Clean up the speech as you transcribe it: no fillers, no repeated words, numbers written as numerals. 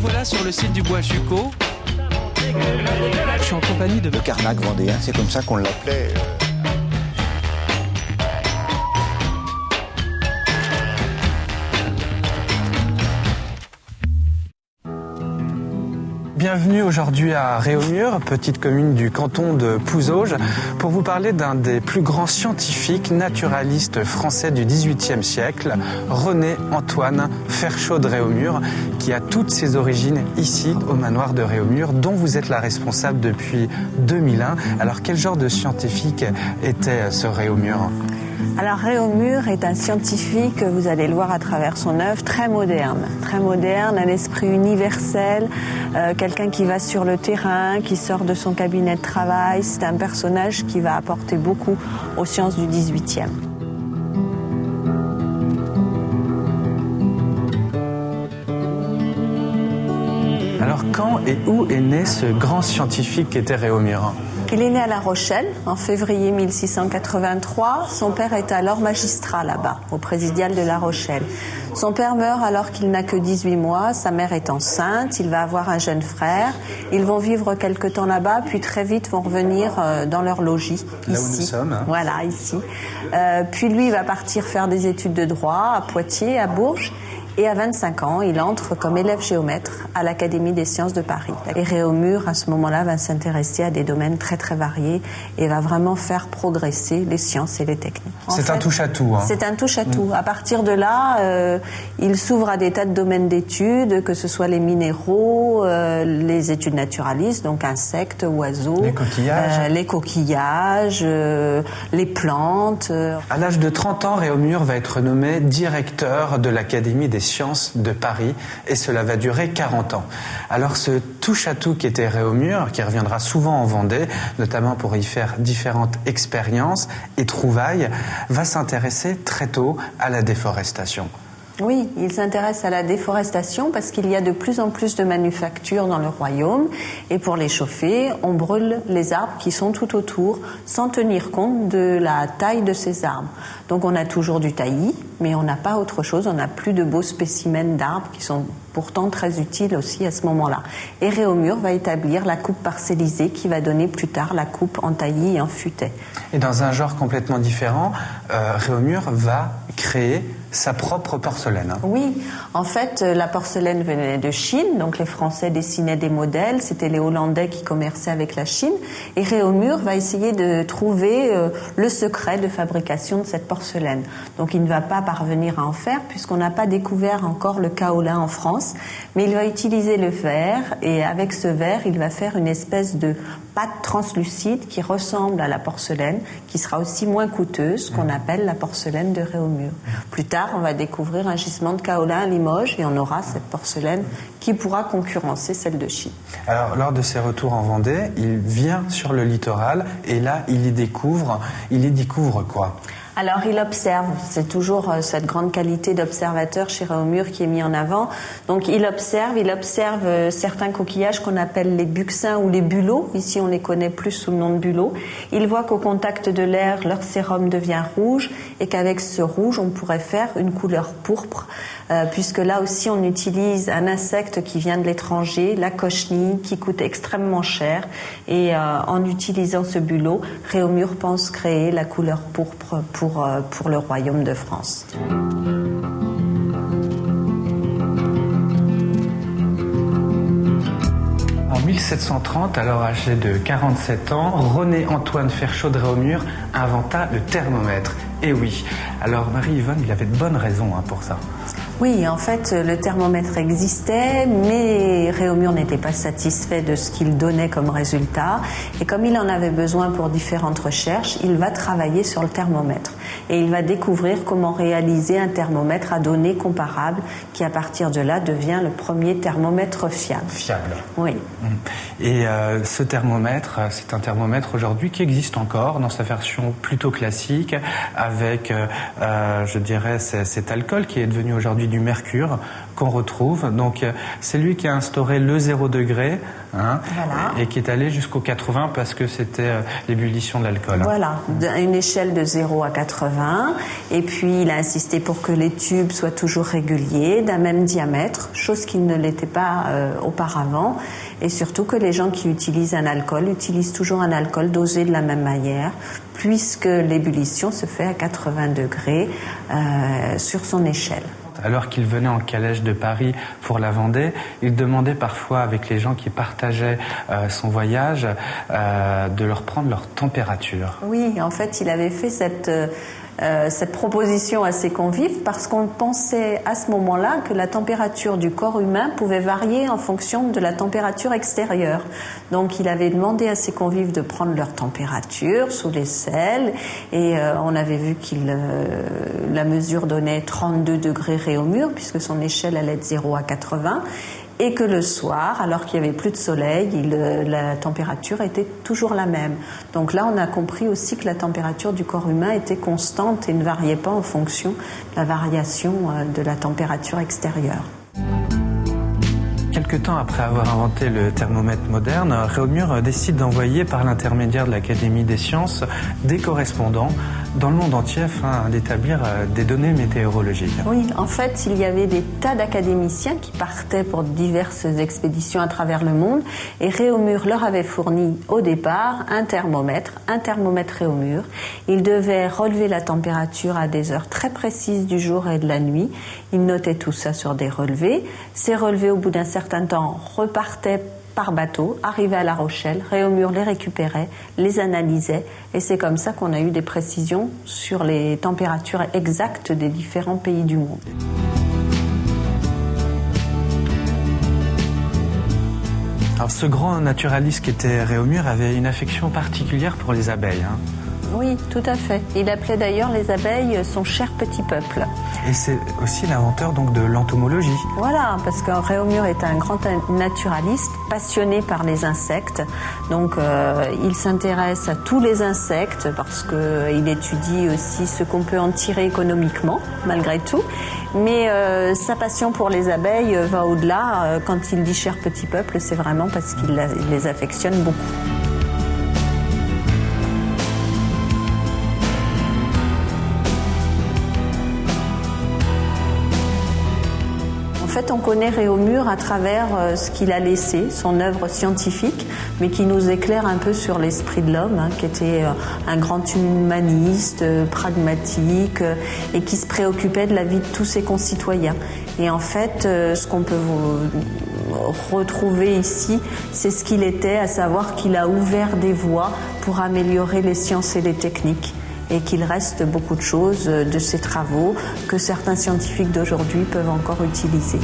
Nous voilà sur le site du Bois Chucot. Je suis en compagnie de... Le Carnac vendéen, c'est comme ça qu'on l'appelait. Bienvenue aujourd'hui à Réaumur, petite commune du canton de Pouzauges, pour vous parler d'un des plus grands scientifiques naturalistes français du XVIIIe siècle, René-Antoine Ferchaud de Réaumur, qui a toutes ses origines ici, au manoir de Réaumur, dont vous êtes la responsable depuis 2001. Alors quel genre de scientifique était ce Réaumur ? Alors Réaumur est un scientifique, vous allez le voir à travers son œuvre, très moderne, un esprit universel, quelqu'un qui va sur le terrain, qui sort de son cabinet de travail. C'est un personnage qui va apporter beaucoup aux sciences du XVIIIe. Alors quand et où est né ce grand scientifique qu'était Réaumur ? Il est né à La Rochelle en février 1683. Son père est alors magistrat là-bas, au présidial de La Rochelle. Son père meurt alors qu'il n'a que 18 mois. Sa mère est enceinte. Il va avoir un jeune frère. Ils vont vivre quelque temps là-bas, puis très vite vont revenir dans leur logis, ici. Là où nous sommes. Hein. Voilà, ici. Puis lui, il va partir faire des études de droit à Poitiers, à Bourges. Et à 25 ans, il entre comme élève géomètre à l'Académie des sciences de Paris. Et Réaumur, à ce moment-là, va s'intéresser à des domaines très très variés et va vraiment faire progresser les sciences et les techniques. C'est un touche-à-tout. Hein. C'est un touche-à-tout. À partir de là, il s'ouvre à des tas de domaines d'études, que ce soit les minéraux, les études naturalistes, donc insectes, oiseaux, les coquillages, les plantes. À l'âge de 30 ans, Réaumur va être nommé directeur de l'Académie des sciences de Paris, et cela va durer 40 ans. Alors ce touche-à-tout qui était Réaumur, qui reviendra souvent en Vendée, notamment pour y faire différentes expériences et trouvailles, va s'intéresser très tôt à la déforestation. Oui, il s'intéresse à la déforestation parce qu'il y a de plus en plus de manufactures dans le royaume et pour les chauffer, on brûle les arbres qui sont tout autour sans tenir compte de la taille de ces arbres. Donc on a toujours du taillis, mais on n'a pas autre chose, on n'a plus de beaux spécimens d'arbres qui sont pourtant très utiles aussi à ce moment-là. Et Réaumur va établir la coupe parcellisée qui va donner plus tard la coupe en taillis et en futaie. Et dans un genre complètement différent, Réaumur va créer sa propre porcelaine. Oui, en fait, la porcelaine venait de Chine, donc les Français dessinaient des modèles, c'était les Hollandais qui commerçaient avec la Chine, et Réaumur va essayer de trouver le secret de fabrication de cette porcelaine. Donc il ne va pas parvenir à en faire, puisqu'on n'a pas découvert encore le kaolin en France, mais il va utiliser le verre, et avec ce verre, il va faire une espèce de pâte translucide qui ressemble à la porcelaine, qui sera aussi moins coûteuse, qu'on appelle la porcelaine de Réaumur. Plus tard, on va découvrir un gisement de kaolin à Limoges et on aura cette porcelaine qui pourra concurrencer celle de Chine. Alors, lors de ses retours en Vendée, il vient sur le littoral et là, il y découvre quoi ? Alors il observe, c'est toujours cette grande qualité d'observateur chez Réaumur qui est mis en avant. Donc il observe certains coquillages qu'on appelle les buccins ou les bulots. Ici on les connaît plus sous le nom de bulots. Il voit qu'au contact de l'air, leur sérum devient rouge et qu'avec ce rouge on pourrait faire une couleur pourpre, puisque là aussi on utilise un insecte qui vient de l'étranger, la cochenille, qui coûte extrêmement cher. Et en utilisant ce bulot, Réaumur pense créer la couleur pourpre pour le royaume de France. En 1730, alors âgé de 47 ans, René-Antoine Ferchaud de Réaumur inventa le thermomètre. Et oui, alors Marie-Yvonne, il avait de bonnes raisons pour ça. Oui, en fait, le thermomètre existait, mais Réaumur n'était pas satisfait de ce qu'il donnait comme résultat. Et comme il en avait besoin pour différentes recherches, il va travailler sur le thermomètre. Et il va découvrir comment réaliser un thermomètre à données comparables, qui à partir de là devient le premier thermomètre fiable. Fiable. Oui. Et ce thermomètre, c'est un thermomètre aujourd'hui qui existe encore dans sa version plutôt classique, avec, je dirais, cet alcool qui est devenu aujourd'hui du mercure qu'on retrouve. Donc c'est lui qui a instauré le 0 degré voilà. Et qui est allé jusqu'au 80 parce que c'était l'ébullition de l'alcool. Voilà, une échelle de 0 à 80. Et puis il a insisté pour que les tubes soient toujours réguliers, d'un même diamètre, chose qui ne l'était pas auparavant. Et surtout que les gens qui utilisent un alcool utilisent toujours un alcool dosé de la même manière, puisque l'ébullition se fait à 80 degrés sur son échelle. Alors qu'il venait en calèche de Paris pour la Vendée, il demandait parfois avec les gens qui partageaient son voyage de leur prendre leur température. Oui, en fait, il avait fait cette proposition à ses convives parce qu'on pensait à ce moment-là que la température du corps humain pouvait varier en fonction de la température extérieure. Donc il avait demandé à ses convives de prendre leur température sous l'aisselle et on avait vu la mesure donnait 32 degrés Réaumur puisque son échelle allait de 0 à 80. Et que le soir, alors qu'il n'y avait plus de soleil, la température était toujours la même. Donc là, on a compris aussi que la température du corps humain était constante et ne variait pas en fonction de la variation de la température extérieure. Quelque temps après avoir inventé le thermomètre moderne, Réaumur décide d'envoyer par l'intermédiaire de l'Académie des sciences des correspondants dans le monde entier afin d'établir des données météorologiques. Oui, en fait, il y avait des tas d'académiciens qui partaient pour diverses expéditions à travers le monde et Réaumur leur avait fourni au départ un thermomètre Réaumur. Ils devaient relever la température à des heures très précises du jour et de la nuit. Ils notaient tout ça sur des relevés. Ces relevés, au bout d'un certain temps, repartaient par bateau, arrivaient à La Rochelle, Réaumur les récupérait, les analysait et c'est comme ça qu'on a eu des précisions sur les températures exactes des différents pays du monde. Alors ce grand naturaliste qui était Réaumur avait une affection particulière pour les abeilles. Oui, tout à fait. Il appelait d'ailleurs les abeilles son cher petit peuple. Et c'est aussi l'inventeur donc de l'entomologie. Voilà, parce que Réaumur est un grand naturaliste passionné par les insectes. Donc il s'intéresse à tous les insectes parce qu'il étudie aussi ce qu'on peut en tirer économiquement, malgré tout. Mais sa passion pour les abeilles va au-delà. Quand il dit cher petit peuple, c'est vraiment parce qu'il les affectionne beaucoup. En fait, on connaît Réaumur à travers ce qu'il a laissé, son œuvre scientifique, mais qui nous éclaire un peu sur l'esprit de l'homme, qui était un grand humaniste, pragmatique, et qui se préoccupait de la vie de tous ses concitoyens. Et en fait, ce qu'on peut vous retrouver ici, c'est ce qu'il était, à savoir qu'il a ouvert des voies pour améliorer les sciences et les techniques. Et qu'il reste beaucoup de choses de ses travaux que certains scientifiques d'aujourd'hui peuvent encore utiliser.